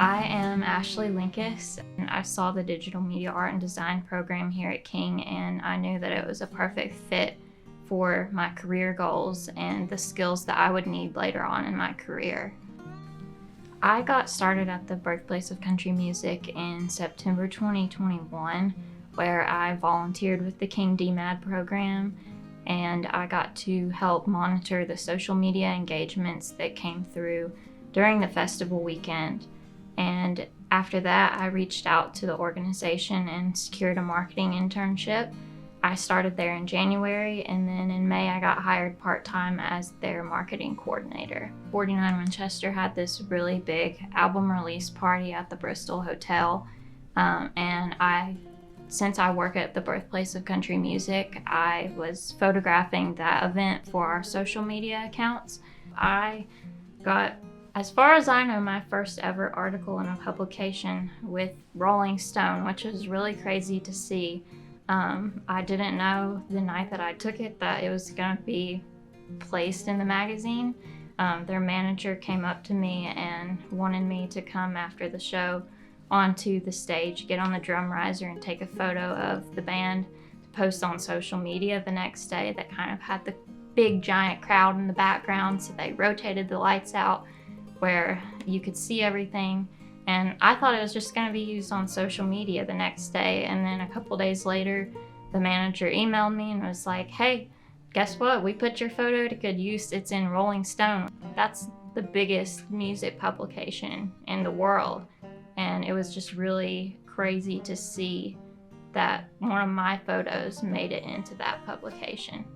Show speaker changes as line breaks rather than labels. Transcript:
I am Ashley Linkus, and I saw the digital media art and design program here at King, and I knew that it was a perfect fit for my career goals and the skills that I would need later on in my career. I got started at the Birthplace of Country Music in September 2021, where I volunteered with the King DMAD program, and I got to help monitor the social media engagements that came through during the festival weekend. And after that, I reached out to the organization and secured a marketing internship. I started there in January, and then in May I got hired part-time as their marketing coordinator. 49 Winchester had this really big album release party at the Bristol Hotel, since I work at the Birthplace of Country Music, I was photographing that event for our social media accounts. I got, as far as I know, my first ever article in a publication with Rolling Stone, which was really crazy to see. I didn't know the night that I took it that it was going to be placed in the magazine. Their manager came up to me and wanted me to come after the show onto the stage, get on the drum riser, and take a photo of the band to post on social media the next day. That kind of had the big giant crowd in the background, so they rotated the lights out where you could see everything. And I thought it was just going to be used on social media the next day. And then a couple days later, the manager emailed me and was like, "Hey, guess what? We put your photo to good use. It's in Rolling Stone." That's the biggest music publication in the world. And it was just really crazy to see that one of my photos made it into that publication.